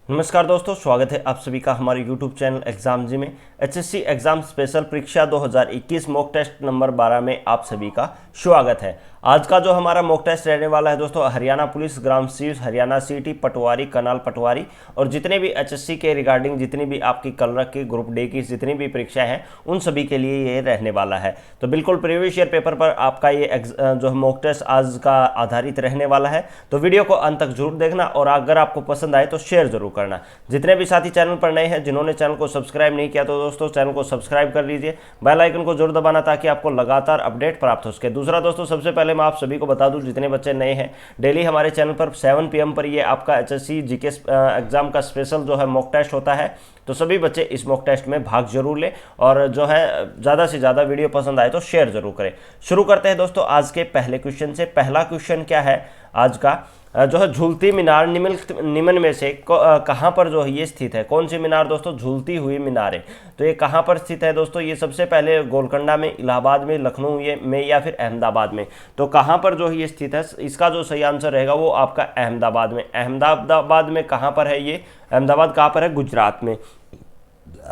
नमस्कार दोस्तों, स्वागत है आप सभी का हमारे YouTube चैनल एग्जाम जी में। एचएससी एग्जाम स्पेशल परीक्षा 2021 मॉक टेस्ट नंबर 12 में आप सभी का स्वागत है। आज का जो हमारा मॉक टेस्ट रहने वाला है दोस्तों, हरियाणा पुलिस, ग्राम सीड्स, हरियाणा सीटी, पटवारी, कनाल पटवारी और जितने भी एचएससी के रिगार्डिंग जितनी भी आपकी कलरक की, ग्रुप डे की जितनी भी परीक्षा है उन सभी के लिए ये रहने वाला है। तो बिल्कुल प्रीवियस ईयर पेपर पर आपका ये जो मॉक टेस्ट आज का आधारित रहने वाला है। तो वीडियो को अंत तक जरूर देखना और अगर आपको पसंद आए तो शेयर जरूर करना। जितने भी साथी चैनल पर नए हैं, जिन्होंने चैनल को सब्सक्राइब नहीं किया तो दोस्तों चैनल को सब्सक्राइब कर लीजिए, बेल आइकन को जरूर दबाना ताकि आपको लगातार अपडेट प्राप्त हो सके। दूसरा दोस्तों, सबसे पहले मैं आप सभी को बता दूं, जितने बच्चे नए हैं, डेली हमारे चैनल पर 7 PM पर ये आपका एचएससी जीके एग्जाम का स्पेशल जो है मॉक टेस्ट होता है। तो सभी बच्चे इस मॉक टेस्ट में भाग जरूर लें और जो है ज़्यादा से ज़्यादा वीडियो पसंद आए तो शेयर जरूर करें। शुरू करते हैं दोस्तों आज के पहले क्वेश्चन से। पहला क्वेश्चन क्या है आज का, जो है झूलती मीनार निम्न में से कहाँ पर जो है ये स्थित है। कौन सी मीनार दोस्तों? झूलती हुई मीनारें। तो ये कहाँ पर स्थित है दोस्तों? ये सबसे पहले गोलकोंडा में, इलाहाबाद में, लखनऊ में या फिर अहमदाबाद में। तो कहाँ पर जो है ये स्थित है? इसका जो सही आंसर रहेगा वो आपका अहमदाबाद में। अहमदाबाद में कहाँ पर है ये? अहमदाबाद कहाँ पर है? गुजरात में।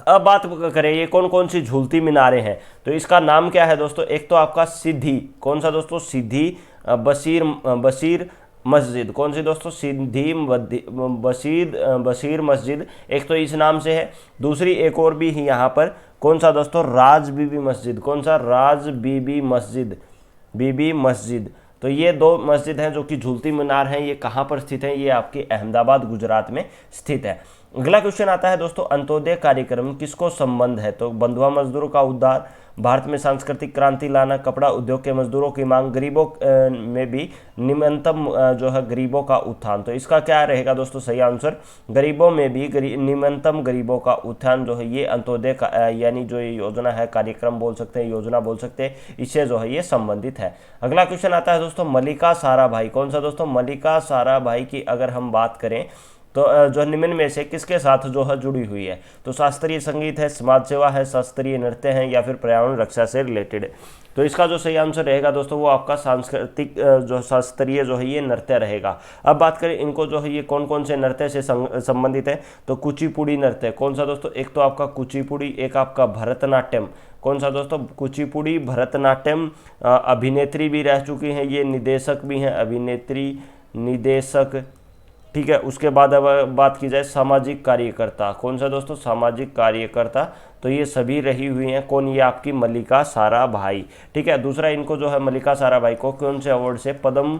अब बात करें ये कौन कौन सी झूलती मीनारें हैं, तो इसका नाम क्या है दोस्तों? एक तो आपका सिद्धि, कौन सा दोस्तों? सिद्धि बशीर मस्जिद। कौन सी दोस्तों? सिद्धि बशीर मस्जिद, एक तो इस नाम से है। दूसरी एक और भी है यहाँ पर, कौन सा दोस्तों? राज बीबी मस्जिद। कौन सा? राज बीबी मस्जिद। तो ये दो मस्जिद हैं जो कि झूलती मीनार हैं। ये कहाँ पर स्थित है? ये आपकी अहमदाबाद गुजरात में स्थित है। अगला क्वेश्चन आता है दोस्तों, अंत्योदय कार्यक्रम किसको संबंध है? तो बंधुआ मजदूरों का उद्धार, भारत में सांस्कृतिक क्रांति लाना, कपड़ा उद्योग के मजदूरों की मांग, गरीबों में भी निम्नतम जो है गरीबों का उत्थान। तो इसका क्या रहेगा दोस्तों सही आंसर? गरीबों में भी निम्नतम गरीबों का उत्थान जो है ये अंत्योदय का यानी जो ये योजना है, कार्यक्रम बोल सकते हैं, योजना बोल सकते हैं, इससे जो है ये संबंधित है। अगला क्वेश्चन आता है दोस्तों, मल्लिका साराभाई। कौन सा दोस्तों? मल्लिका साराभाई की अगर हम बात करें तो जो निम्न में से किसके साथ जो है जुड़ी हुई है? तो शास्त्रीय संगीत है, समाज सेवा है, शास्त्रीय नृत्य है या फिर पर्यावरण रक्षा से रिलेटेड है। तो इसका जो सही आंसर रहेगा दोस्तों वो आपका सांस्कृतिक जो शास्त्रीय जो है ये नृत्य रहेगा। अब बात करें इनको जो है ये कौन कौन से नृत्य से संबंधित है, तो कुचिपुड़ी नृत्य। कौन सा दोस्तों? एक तो आपका कुचिपुड़ी, एक आपका भरतनाट्यम। कौन सा दोस्तों? कुचिपुड़ी, भरतनाट्यम। अभिनेत्री भी रह चुकी हैं ये, निदेशक भी हैं, अभिनेत्री, निदेशक, ठीक है। उसके बाद अब बात की जाए सामाजिक कार्यकर्ता। कौन सा दोस्तों? सामाजिक कार्यकर्ता। तो ये सभी रही हुई हैं। कौन? ये आपकी मल्लिका साराभाई, ठीक है। दूसरा इनको जो है मल्लिका साराभाई को कौन से अवार्ड से? पद्म,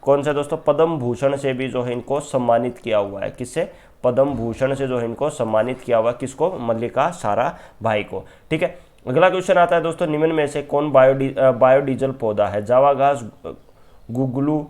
कौन सा दोस्तों? पद्म भूषण से भी जो है इनको सम्मानित किया हुआ है। किससे? पद्म भूषण से जो है इनको सम्मानित किया हुआ है। किसको? मल्लिका साराभाई को, ठीक है। अगला क्वेश्चन आता है दोस्तों, निम्न में से कौन बायोडीजल पौधा है? जावा घास, गुगलू,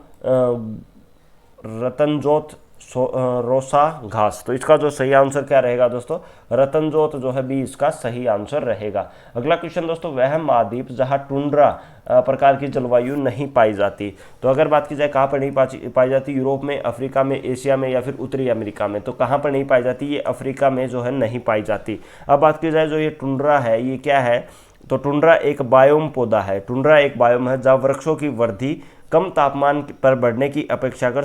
रतनजोत, रोसा घास। तो इसका जो सही आंसर क्या रहेगा दोस्तों? रतनजोत जो है भी इसका सही आंसर रहेगा। अगला क्वेश्चन दोस्तों, वह महाद्वीप जहां टुंड्रा प्रकार की जलवायु नहीं पाई जाती। तो अगर बात की जाए कहाँ पर नहीं पाई जाती? यूरोप में, अफ्रीका में, एशिया में या फिर उत्तरी अमेरिका में। तो कहाँ पर नहीं पाई जाती? ये अफ्रीका में जो है नहीं पाई जाती। अब बात की जाए जो ये टुंड्रा है ये क्या है? तो टुंड्रा एक बायोम पौधा है। टुंड्रा एक बायोम है जहाँ वृक्षों की वृद्धि कम तापमान पर बढ़ने की अपेक्षा कर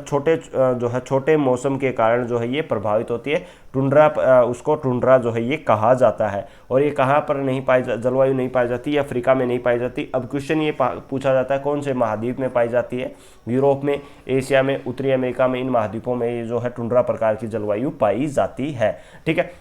छोटे मौसम के कारण जो है ये प्रभावित होती है। टुंड्रा उसको टुंड्रा जो है ये कहा जाता है। और ये कहाँ पर नहीं पाई जलवायु नहीं पाई जाती? ये अफ्रीका में नहीं पाई जाती। अब क्वेश्चन ये पूछा जाता है कौन से महाद्वीप में पाई जाती है? यूरोप में, एशिया में, उत्तरी अमेरिका में, इन महाद्वीपों में ये जो है टुंड्रा प्रकार की जलवायु पाई जाती है, ठीक है।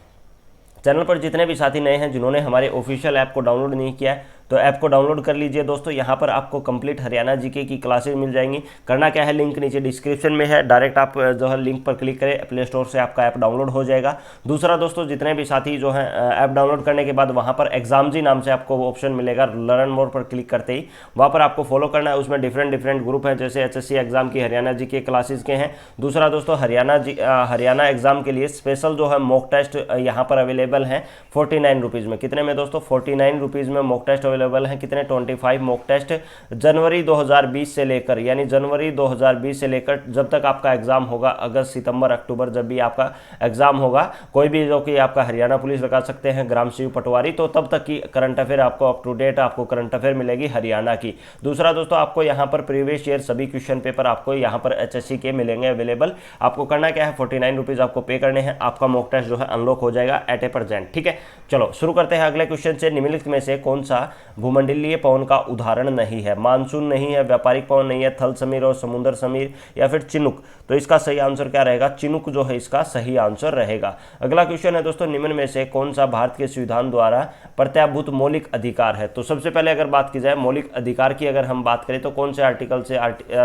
चैनल पर जितने भी साथी नए हैं जिन्होंने हमारे ऑफिशियल ऐप को डाउनलोड नहीं किया है तो ऐप को डाउनलोड कर लीजिए दोस्तों। यहाँ पर आपको कंप्लीट हरियाणा जीके की क्लासेज मिल जाएंगी। करना क्या है, लिंक नीचे डिस्क्रिप्शन में है, डायरेक्ट आप जो है लिंक पर क्लिक करें, प्ले स्टोर से आपका ऐप डाउनलोड हो जाएगा। दूसरा दोस्तों, जितने भी साथी जो है ऐप डाउनलोड करने के बाद वहाँ पर एग्जाम जी नाम से आपको ऑप्शन मिलेगा, लर्न मोर पर क्लिक करते ही वहाँ पर आपको फॉलो करना है। उसमें डिफरेंट ग्रुप हैं, जैसे एचएससी एग्जाम की हरियाणा जी के क्लासेज के हैं। दूसरा दोस्तों, हरियाणा एग्जाम के लिए स्पेशल जो है मॉक टेस्ट यहाँ पर अवेलेबल हैं 49 रुपीज़ में। कितने में दोस्तों? 49 रुपीज़ में मॉक टेस्ट अवेलेबल हैं कितने 25 मॉक टेस्ट जनवरी 2020 से लेकर, यानी जनवरी 2020 से लेकर जब तक आपका एग्जाम होगा, अगस्त सितंबर अक्टूबर जब भी आपका एग्जाम होगा, कोई भी जो कि आपका हरियाणा पुलिस लगा सकते हैं, ग्राम सेवक पटवारी, तो तब तक की करंट अफेयर आपको अप टू डेट आपको करंट अफेयर मिलेगी हरियाणा की। दूसरा दोस्तों, आपको यहाँ पर प्रीवियस ईयर सभी क्वेश्चन पेपर आपको यहाँ पर HSC के मिलेंगे अवेलेबल। आपको करना क्या है, 49 रुपीज़ आपको पे करने हैं, आपका मॉक टेस्ट जो है अनलॉक हो जाएगा एट ए प्रेजेंट। ठीक है, चलो शुरू करते हैं अगले क्वेश्चन से। निम्नलिखित में से कौन सा भूमंडलीय पवन का उदाहरण नहीं है? मानसून नहीं है, व्यापारिक पवन नहीं है, थल समीर और समुद्र समीर, या फिर चिनुक। तो इसका सही आंसर क्या रहेगा? चिनुक जो है इसका सही आंसर रहेगा। अगला क्वेश्चन है दोस्तों, निम्न में से कौन सा भारत के संविधान द्वारा प्रत्याभूत मौलिक अधिकार है? तो सबसे पहले अगर बात की जाए मौलिक अधिकार की, अगर हम बात करें तो कौन से आर्टिकल से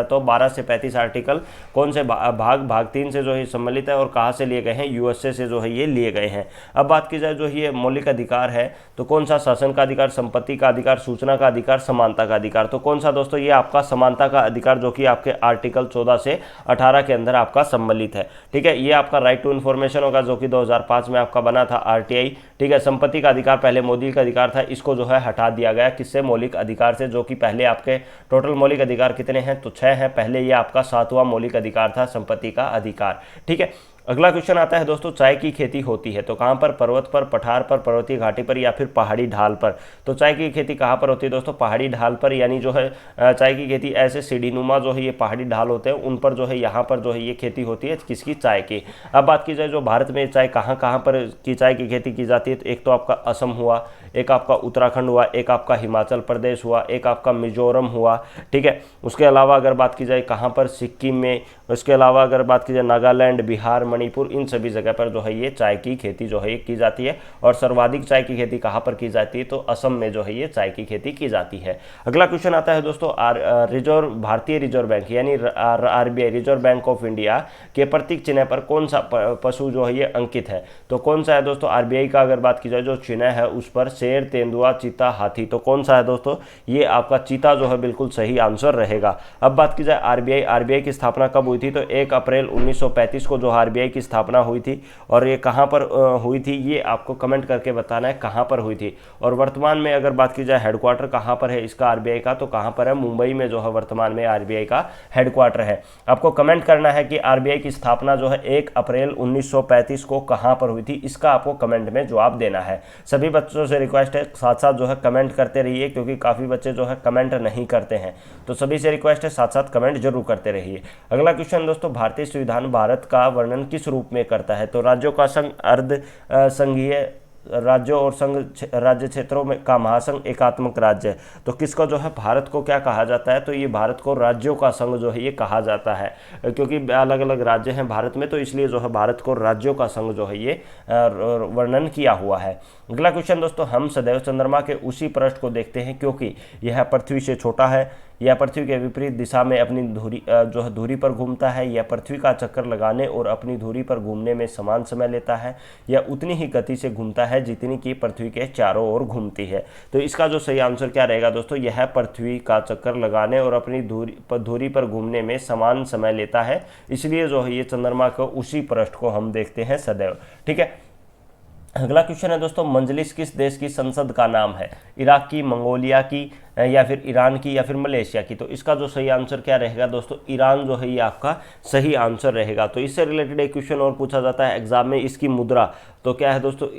तो 12 से 35 आर्टिकल कौन से भाग 3 से जो है सम्मिलित है और कहाँ से लिए गए हैं? USA से जो है ये लिए गए हैं। अब बात की जाए जो ये मौलिक अधिकार है तो कौन सा? शासन का अधिकार, संपत्ति का अधिकार, सूचना का अधिकार, समानता का अधिकार। तो कौन सा दोस्तों? ये आपका समानता का अधिकार, जो कि आपके आर्टिकल 14 से 18 के अंदर आपका सम्मिलित है। ठीक है, ये आपका राइट टू इन्फॉर्मेशन होगा, जो कि 2005 में आपका बना था RTI। ठीक है, संपत्ति का अधिकार पहले मौलिक अधिकार था, इसको जो है हटा दिया गया, किससे? मौलिक अधिकार से, जो कि पहले आपके टोटल मौलिक अधिकार कितने हैं? तो 6 हैं। पहले ये आपका 7वां मौलिक अधिकार था, संपत्ति का अधिकार। ठीक है, अगला क्वेश्चन आता है दोस्तों, चाय की खेती होती है तो कहाँ पर? पर्वत पर, पठार पर, पर्वतीय घाटी पर, या फिर पहाड़ी ढाल पर। तो चाय की खेती कहाँ पर होती है दोस्तों? पहाड़ी ढाल पर, यानी जो है चाय की खेती ऐसे सीढ़ीनुमा जो है ये पहाड़ी ढाल होते हैं उन पर जो है यहाँ पर जो है ये खेती होती है, किसकी? चाय की। अब बात की जाए जो भारत में चाय कहाँ कहाँ पर की चाय की खेती की जाती है, तो एक तो आपका असम हुआ, एक आपका उत्तराखंड हुआ, एक आपका हिमाचल प्रदेश हुआ, एक आपका मिजोरम हुआ। ठीक है, उसके अलावा अगर बात की जाए कहाँ पर? सिक्किम में। उसके अलावा अगर बात की जाए नागालैंड, बिहार, मणिपुर, इन सभी जगह पर जो है ये चाय की खेती जो है ये की जाती है। और सर्वाधिक चाय की खेती कहाँ पर की जाती है? तो असम में जो है ये चाय की खेती की जाती है। अगला क्वेश्चन आता है दोस्तों, भारतीय रिजर्व बैंक यानी RBI, reserve bank of India के प्रतीक चिन्ह पर कौन सा पशु जो है ये अंकित है? तो कौन सा है दोस्तों? RBI का अगर बात की जाए जो चिन्ह है उस पर शेर, तेंदुआ, चीता, हाथी। तो कौन सा है दोस्तों? ये आपका चीता जो है बिल्कुल सही आंसर रहेगा। अब बात की जाए RBI की स्थापना कब हुई थी? तो 1 अप्रैल 1935 को जो RBI की स्थापना हुई थी। और ये कहाँ पर हुई थी? ये आपको कमेंट करके बताना है कहाँ पर हुई थी। और वर्तमान में अगर बात की जाए हेडक्वार्टर कहाँ पर है इसका RBI का, तो कहाँ पर है? मुंबई में जो है वर्तमान में RBI का हेडक्वार्टर है। आपको कमेंट करना है कि RBI की स्थापना जो है 1 अप्रैल 1935 को कहाँ पर हुई थी, इसका आपको कमेंट में जवाब देना है। सभी बच्चों से रिक्वेस्ट है साथ साथ जो है कमेंट करते रहिए, क्योंकि काफ़ी बच्चे जो है कमेंट नहीं करते हैं, तो सभी से रिक्वेस्ट है साथ साथ कमेंट जरूर करते रहिए। अगला क्वेश्चन दोस्तों, भारतीय संविधान भारत का वर्णन किस रूप में करता है? तो राज्यों का संघ, अर्ध संघीय राज्यों और संघ राज्य क्षेत्रों में का महासंघ, एकात्मक राज्य। तो किसको जो है भारत को क्या कहा जाता है? तो ये भारत को राज्यों का संघ जो है ये कहा जाता है, क्योंकि अलग अलग राज्य हैं भारत में, तो इसलिए जो है भारत को राज्यों का संघ जो है ये वर्णन किया हुआ है। अगला क्वेश्चन दोस्तों, हम सदैव चंद्रमा के उसी पृष्ठ को देखते हैं क्योंकि यह पृथ्वी से छोटा है, यह पृथ्वी के विपरीत दिशा में अपनी धुरी पर घूमता है, यह पृथ्वी का चक्कर लगाने और अपनी धुरी पर घूमने में समान समय लेता है, यह उतनी ही गति से घूमता है जितनी कि पृथ्वी के चारों ओर घूमती है। तो इसका जो सही आंसर क्या रहेगा दोस्तों? यह पृथ्वी का चक्कर लगाने और अपनी धुरी पर घूमने में समान समय लेता है, इसलिए जो है ये चंद्रमा को उसी पृष्ठ को हम देखते हैं सदैव। ठीक है, अगला क्वेश्चन है दोस्तों, मंजलिस किस देश की संसद का नाम है? इराक की, मंगोलिया की, या फिर ईरान की, या फिर मलेशिया की। तो इसका जो सही आंसर क्या रहेगा दोस्तों? ईरान जो है ये आपका सही आंसर रहेगा। तो इससे रिलेटेड एक क्वेश्चन और पूछा जाता है एग्जाम में, इसकी मुद्रा तो क्या है दोस्तों?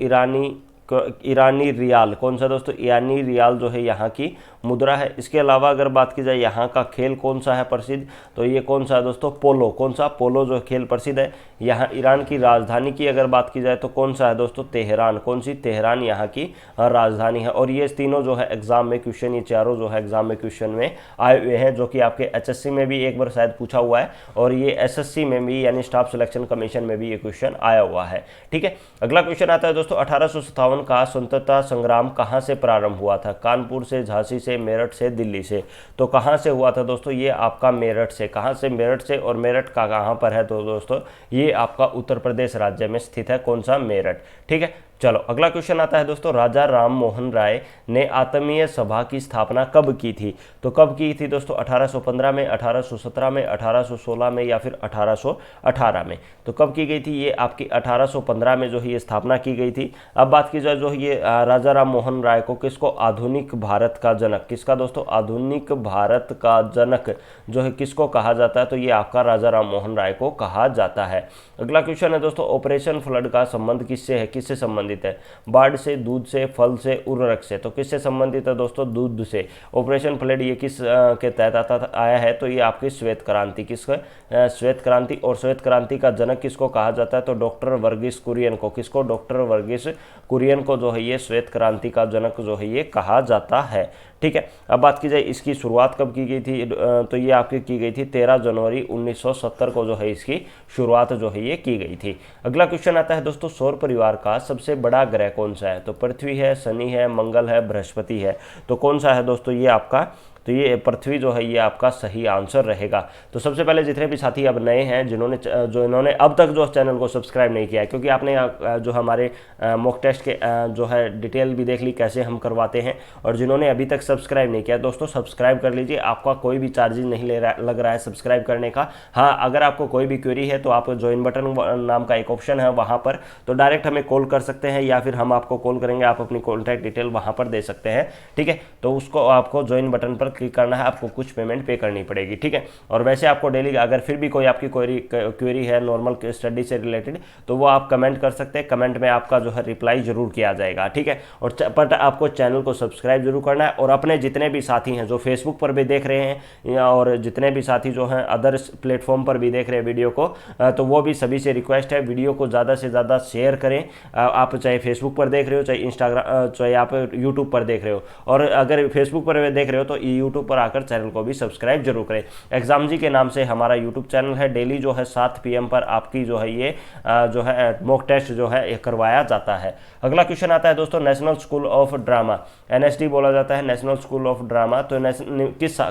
ईरानी रियाल। कौन सा दोस्तों? ईरानी रियाल जो है यहाँ की मुद्रा है। इसके अलावा अगर बात की जाए यहाँ का खेल कौन सा है प्रसिद्ध? तो ये कौन सा है दोस्तों? पोलो। कौन सा? पोलो जो खेल प्रसिद्ध है। यहाँ ईरान की राजधानी की अगर बात की जाए तो कौन सा है दोस्तों? तेहरान। कौन सी? तेहरान यहाँ की राजधानी है। और ये तीनों जो है एग्जाम में क्वेश्चन, ये चारों जो है एग्जाम में क्वेश्चन में आए हुए हैं, जो कि आपके HSC में भी एक बार शायद पूछा हुआ है, और ये SSC में भी यानी स्टाफ सिलेक्शन कमीशन में भी ये क्वेश्चन आया हुआ है। ठीक है, अगला क्वेश्चन आता है दोस्तों, 1857 का स्वतंत्रता संग्राम कहाँ से प्रारंभ हुआ था? कानपुर से, झांसी से, मेरठ से, दिल्ली से। तो कहाँ से हुआ था दोस्तों? ये आपका मेरठ से। कहाँ से? मेरठ से। और मेरठ का कहाँ पर है? तो दोस्तों ये आपका उत्तर प्रदेश राज्य में स्थित है। कौन सा? मेरठ। ठीक है, चलो अगला क्वेश्चन आता है दोस्तों, राजा राम मोहन राय ने आत्मीय सभा की स्थापना कब की थी? तो कब की थी दोस्तों? 1815 में, 1817 में, 1816 में या फिर 1818 में? तो कब की गई थी? ये आपकी 1815 में जो है ये स्थापना की गई थी। अब बात की जाए जो है ये राजा राम मोहन राय को किसको आधुनिक भारत का जनक, किसका दोस्तों? आधुनिक भारत का जनक जो है किसको कहा जाता है? तो ये आपका राजा राम मोहन राय को कहा जाता है। अगला क्वेश्चन है दोस्तों, ऑपरेशन फ्लड का संबंध किससे है? किससे संबंधित है? बाढ़ से, दूध से, फल से, उर्वरक से? तो किससे संबंधित है दोस्तों? दूध से। ऑपरेशन फ्लड ये किस के तहत आया है? तो ये आपकी श्वेत क्रांति, किसका? श्वेत क्रांति। और श्वेत क्रांति का जनक किसको कहा जाता है? तो डॉक्टर वर्गीस कुरियन को। किसको? डॉक्टर वर्गीस कुरियन को जो है ये श्वेत क्रांति का जनक जो है ये कहा जाता है। ठीक है, अब बात की जाए इसकी शुरुआत कब की गई थी? तो ये आपकी की गई थी 13 जनवरी 1970 को जो है इसकी शुरुआत जो है ये की गई थी। अगला क्वेश्चन आता है दोस्तों, सौर परिवार का सबसे बड़ा ग्रह कौन सा है? तो पृथ्वी है, शनि है, मंगल है, बृहस्पति है। तो कौन सा है दोस्तों? ये आपका, तो ये पृथ्वी जो है ये आपका सही आंसर रहेगा। तो सबसे पहले जितने भी साथी अब नए हैं इन्होंने अब तक जो चैनल को सब्सक्राइब नहीं किया है, क्योंकि आपने जो हमारे मॉक टेस्ट के जो है डिटेल भी देख ली कैसे हम करवाते हैं, और जिन्होंने अभी तक सब्सक्राइब नहीं किया दोस्तों सब्सक्राइब कर लीजिए। आपका कोई भी चार्जेज नहीं लग रहा है सब्सक्राइब करने का। हाँ, अगर आपको कोई भी क्वेरी है तो आप ज्वाइन बटन नाम का एक ऑप्शन है वहाँ पर, तो डायरेक्ट हमें कॉल कर सकते हैं या फिर हम आपको कॉल करेंगे, आप अपनी कॉन्टैक्ट डिटेल वहाँ पर दे सकते हैं। ठीक है, तो उसको आपको ज्वाइन बटन पर क्लिक करना है, आपको कुछ पेमेंट पे करनी पड़ेगी। ठीक है, और वैसे आपको डेली अगर फिर भी कोई आपकी क्वेरी है नॉर्मल स्टडी से रिलेटेड, तो वो आप कमेंट कर सकते हैं, कमेंट में आपका जो है रिप्लाई जरूर किया जाएगा। ठीक है, और बट आपको चैनल को सब्सक्राइब जरूर करना है, और अपने जितने भी साथी हैं जो फेसबुक पर भी देख रहे हैं और जितने भी साथी जो हैं अदर प्लेटफॉर्म पर भी देख रहे हैं वीडियो को, तो वो भी सभी से रिक्वेस्ट है वीडियो को ज़्यादा से ज़्यादा शेयर करें। आप चाहे फेसबुक पर देख रहे हो, चाहे इंस्टाग्राम, चाहे आप यूट्यूब पर देख रहे हो, और अगर फेसबुक पर देख रहे हो तो यूट्यूब पर आकर चैनल को भी सब्सक्राइब जरूर करें। एग्जाम जी के नाम से हमारा यूट्यूब चैनल है, डेली जो है 7 PM पर आपकी जो है ये जो है मॉक टेस्ट जो है करवाया जाता है। अगला क्वेश्चन आता है दोस्तों, national school of drama, NSD बोला जाता है, नेशनल स्कूल ऑफ ड्रामा, तो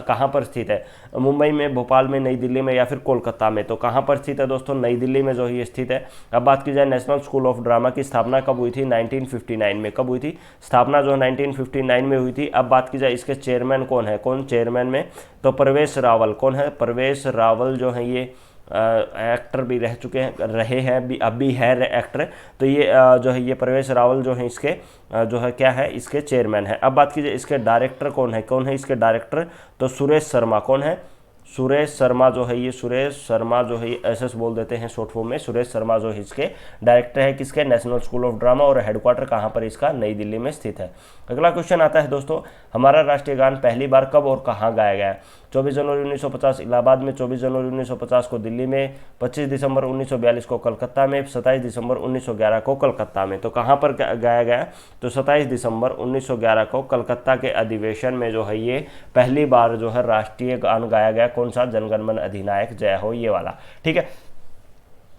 कहाँ पर स्थित है? मुंबई में, भोपाल में, नई दिल्ली में या फिर कोलकाता में? तो कहाँ पर स्थित है दोस्तों? नई दिल्ली में जो है ये स्थित है। अब बात की जाए नेशनल स्कूल ऑफ ड्रामा की स्थापना कब हुई थी? 1959 में। कब हुई थी स्थापना? जो 1959 में हुई थी। अब बात की जाए इसके चेयरमैन कौन है? कौन चेयरमैन में? तो प्रवेश रावल। कौन है? प्रवेश रावल जो है ये एक्टर भी रहे हैं भी, अभी है एक्टर। तो ये जो है ये प्रवेश रावल जो है इसके जो है क्या है, इसके चेयरमैन है। अब बात कीजिए इसके डायरेक्टर कौन है? कौन है इसके डायरेक्टर? तो सुरेश शर्मा। कौन है? सुरेश शर्मा जो है ये, सुरेश शर्मा जो है ये SS बोल देते हैं शॉर्ट फॉर्म में। सुरेश शर्मा जो है इसके डायरेक्टर है, किसके? नेशनल स्कूल ऑफ ड्रामा, और हेडक्वार्टर कहाँ पर इसका? नई दिल्ली में स्थित है। अगला क्वेश्चन आता है दोस्तों, हमारा राष्ट्रीय गान पहली बार कब और कहाँ गाया गया? 24 जनवरी 1950 इलाहाबाद में, 24 जनवरी 1950 को दिल्ली में, 25 दिसंबर 1942 को कलकत्ता में, 27 दिसंबर 1911 को कलकत्ता में। तो कहाँ पर गाया गया? तो 27 दिसंबर 1911 को कलकत्ता के अधिवेशन में जो है ये पहली बार जो है राष्ट्रीय गान गाया गया। कौन सा? जनगण मन अधिनायक जय हो, ये वाला। ठीक है,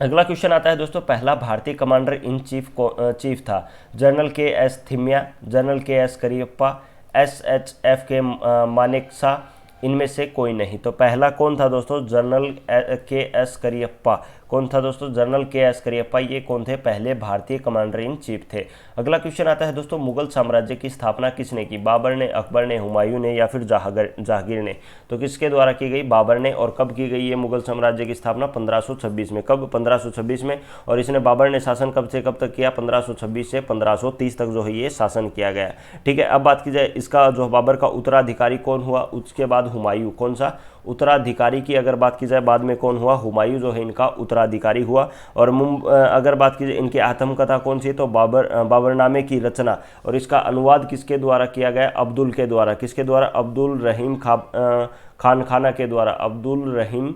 अगला क्वेश्चन आता है दोस्तों, पहला भारतीय कमांडर इन चीफ था? General KS Thimayya, general KS Cariappa, SHF के मानेकशॉ, इनमें से कोई नहीं। तो पहला कौन था दोस्तों? General KS Cariappa. कौन था दोस्तों? General KS Cariappa. ये कौन थे? पहले भारतीय कमांडर इन चीफ थे। अगला क्वेश्चन आता है दोस्तों, मुगल साम्राज्य की स्थापना किसने की? बाबर ने, अकबर ने, हुमायूं ने या फिर जहांगीर ने? तो किसके द्वारा की गई? बाबर ने। और कब की गई ये मुगल साम्राज्य की स्थापना? 1526 में। कब? 1526 में। और इसने बाबर ने शासन कब से कब तक किया? 1526 से 1530 तक जो है ये शासन किया गया। ठीक है, अब बात की जाए इसका जो बाबर का उत्तराधिकारी कौन हुआ? उसके बाद हुमायूं। कौन सा? उत्तराधिकारी की अगर बात की जाए बाद में कौन हुआ? हुमायूं जो है इनका उत्तराधिकारी हुआ। और अगर बात की जाए इनकी आत्मकथा कौन सी? तो बाबरनामे की रचना, और इसका अनुवाद किसके द्वारा किया गया? अब्दुल के द्वारा। किसके द्वारा? अब्दुल रहीम खाना के द्वारा। अब्दुल रहीम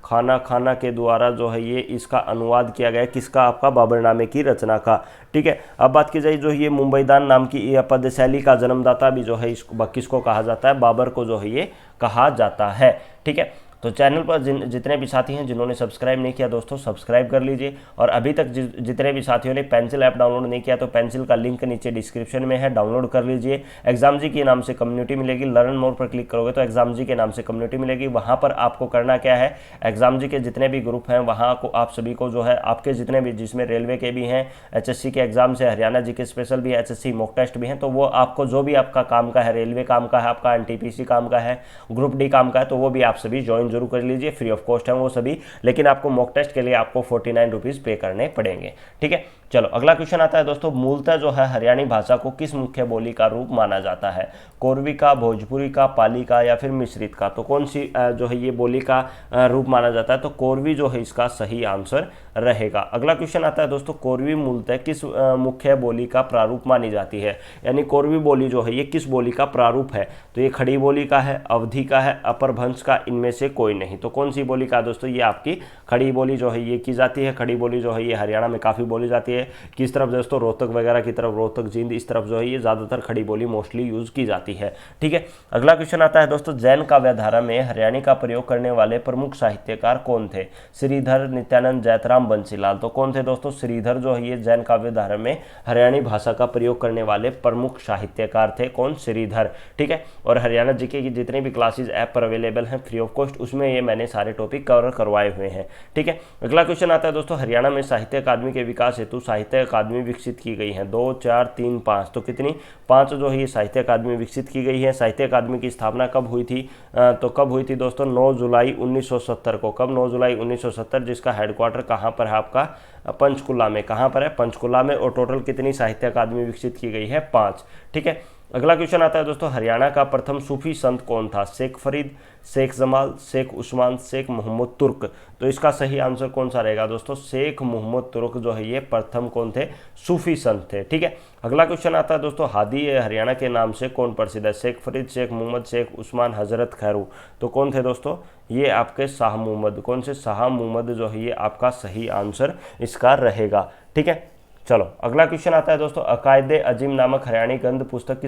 खाना के द्वारा जो है ये इसका अनुवाद किया गया। किसका? आपका बाबरनामे की रचना का। ठीक है, अब बात की जाए जो ये मुंबईदान नाम की यह पदशैली का जन्मदाता भी जो है इसको किसको कहा जाता है? बाबर को जो है ये कहा जाता है। ठीक है, तो चैनल पर जितने भी साथी हैं जिन्होंने सब्सक्राइब नहीं किया दोस्तों, सब्सक्राइब कर लीजिए। और अभी तक जितने भी साथियों ने पेंसिल ऐप डाउनलोड नहीं किया तो पेंसिल का लिंक नीचे डिस्क्रिप्शन में है, डाउनलोड कर लीजिए। एग्जाम जी के नाम से कम्युनिटी मिलेगी, लर्न मोर पर क्लिक करोगे तो एग्जाम जी के नाम से कम्युनिटी मिलेगी। वहाँ पर आपको करना क्या है, एग्जाम जी के जितने भी ग्रुप हैं वहाँ को आप सभी को जो है आपके जितने भी, जिसमें रेलवे के भी हैं, HSC के एग्जाम से, हरियाणा जी के स्पेशल भी है, HSC मॉक टेस्ट भी हैं, तो वो आपको जो भी आपका काम का है, रेलवे काम का है, आपका NTPC काम का है, ग्रुप डी काम का है, तो वो भी आप सभी ज्वाइन जरूर कर लीजिए। फ्री ऑफ कॉस्ट है वो सभी, लेकिन आपको मॉक टेस्ट के लिए आपको 49 रुपीज़ पे करने पड़ेंगे। ठीक है, चलो अगला क्वेश्चन आता है दोस्तों, मूलतः जो है हरियाणी भाषा को किस मुख्य बोली का रूप माना जाता है, कोरवी का, भोजपुरी का, पाली का या फिर मिश्रित का। तो कौन सी जो है ये बोली का रूप माना जाता है, तो कोरवी जो है इसका सही आंसर रहेगा। अगला क्वेश्चन आता है दोस्तों, कोरवी मूलतः किस मुख्य बोली का प्रारूप मानी जाती है, यानी कोरवी बोली जो है ये किस बोली का प्रारूप है। तो ये खड़ी बोली का है, अवधी का है, अपरभंश का, इनमें से कोई नहीं। तो कौन सी बोली का दोस्तों, ये आपकी खड़ी बोली जो है ये की जाती है। खड़ी बोली जो है ये हरियाणा में काफ़ी बोली जाती है। किस तरफ दोस्तों, रोहतक वगैरह की तरफ, रोहतक, जींद, इस तरफ जो है ये ज़्यादातर खड़ी बोली मोस्टली यूज़ की जाती है। ठीक है, अगला क्वेश्चन आता है दोस्तों, जैन काव्यधारा में हरियाणी का प्रयोग करने वाले प्रमुख साहित्यकार कौन थे, श्रीधर, नित्यानंद, जैतराम, बंसीलाल। तो कौन थे दोस्तों, श्रीधर जो है ये जैन काव्यधारा में हरियाणी भाषा का प्रयोग करने वाले प्रमुख साहित्यकार थे। कौन, श्रीधर। ठीक है, और हरियाणा जीके की जितने भी क्लासेज ऐप पर अवेलेबल हैं फ्री ऑफ कॉस्ट, उसमें ये मैंने सारे टॉपिक कवर करवाए हुए हैं। ठीक है, अगला क्वेश्चन आता है दोस्तों, हरियाणा में साहित्य अकादमी के विकास हेतु साहित्य अकादमी विकसित की गई हैं, 2, 4, 3, 5। तो कितनी, 5 जो है ये साहित्य अकादमी विकसित की गई है। साहित्य अकादमी की स्थापना कब हुई थी, तो कब हुई थी दोस्तों, 9 जुलाई 1970 को। कब, 9 जुलाई 1970, जिसका हेडक्वार्टर कहाँ पर है आपका, पंचकुला में। कहाँ पर है, पंचकुला में। और टोटल कितनी साहित्य अकादमी विकसित की गई है, 5। ठीक है, अगला क्वेश्चन आता है दोस्तों, हरियाणा का प्रथम सूफी संत कौन था, शेख फरीद, शेख जमाल, शेख उस्मान, शेख मोहम्मद तुर्क। तो इसका सही आंसर कौन सा रहेगा दोस्तों, शेख मोहम्मद तुर्क जो है ये प्रथम कौन थे, सूफी संत थे। ठीक है, अगला क्वेश्चन आता है दोस्तों, हादी हरियाणा के नाम से कौन प्रसिद्ध है, शेख फरीद, शेख मोहम्मद, शेख उस्मान, हजरत खैरू। तो कौन थे दोस्तों, ये आपके शाह मोहम्मद। कौन से, शाह मोहम्मद जो है ये आपका सही आंसर इसका रहेगा। ठीक है, चलो अगला क्वेश्चन आता है दोस्तों, अकायदे अजीम नामक हरियाणी गद्य पुस्तक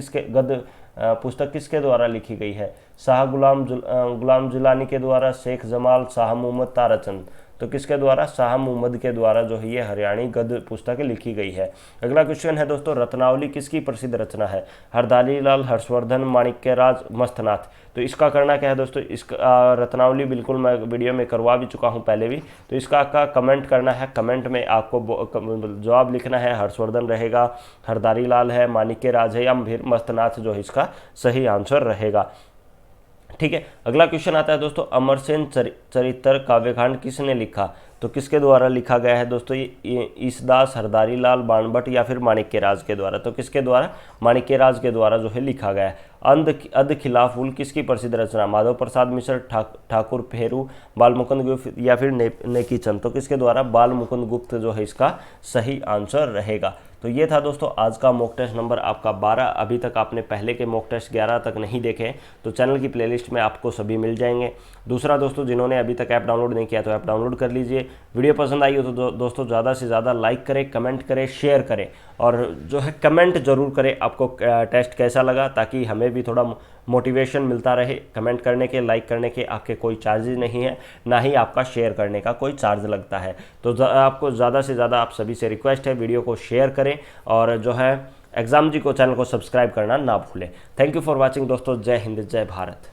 किसके द्वारा लिखी गई है, शाह गुलाम जिलानी के द्वारा, शेख जमाल, शाह मोहम्मद, ताराचंद। तो किसके द्वारा, शाह मोहम्मद के द्वारा जो है ये हरियाणी गद्य पुस्तक लिखी गई है। अगला क्वेश्चन है दोस्तों, रत्नावली किसकी प्रसिद्ध रचना है, हरदारी लाल, हर्षवर्धन, माणिक्यराज, मस्तनाथ। तो इसका करना क्या है दोस्तों, इसका रत्नावली बिल्कुल मैं वीडियो में करवा भी चुका हूं पहले भी। तो इसका कमेंट करना है, कमेंट में आपको जवाब लिखना है, हर्षवर्धन रहेगा, हरदारी लाल है, माणिक्यराज है, या फिर मस्तनाथ जो है इसका सही आंसर रहेगा। ठीक है, अगला क्वेश्चन आता है दोस्तों, अमरसेन चरित्र काव्यकांड किसने लिखा। तो किसके द्वारा लिखा गया है दोस्तों, ये ईसदास, हरदारी लाल, बाणभट्ट या फिर माणिक्यराज के द्वारा। तो किसके द्वारा, माणिक्यराज के द्वारा जो है लिखा गया है। अध खिलाफुल किसकी प्रसिद्ध रचना, माधव प्रसाद मिश्र, ठाकुर फेरू, बालमुकुंद गुप्त या फिर नेकीचंद। तो किसके द्वारा, बालमुकुंद गुप्त जो है इसका सही आंसर रहेगा। तो ये था दोस्तों आज का मॉक टेस्ट नंबर आपका 12। अभी तक आपने पहले के मॉक टेस्ट 11 तक नहीं देखे तो चैनल की प्लेलिस्ट में आपको सभी मिल जाएंगे। दूसरा दोस्तों, जिन्होंने अभी तक ऐप डाउनलोड नहीं किया तो ऐप डाउनलोड कर लीजिए। वीडियो पसंद आई हो तो दोस्तों ज़्यादा से ज़्यादा लाइक करें, कमेंट करें, शेयर करें और जो है कमेंट ज़रूर करें आपको टेस्ट कैसा लगा, ताकि हमें भी थोड़ा मोटिवेशन मिलता रहे। कमेंट करने के, लाइक करने के आपके कोई चार्जेस नहीं है, ना ही आपका शेयर करने का कोई चार्ज लगता है। तो आपको ज़्यादा से ज़्यादा आप सभी से रिक्वेस्ट है, वीडियो को शेयर करें और जो है एग्जाम जी को चैनल को सब्सक्राइब करना ना भूलें। थैंक यू फॉर वॉचिंग दोस्तों। जय हिंद, जय भारत।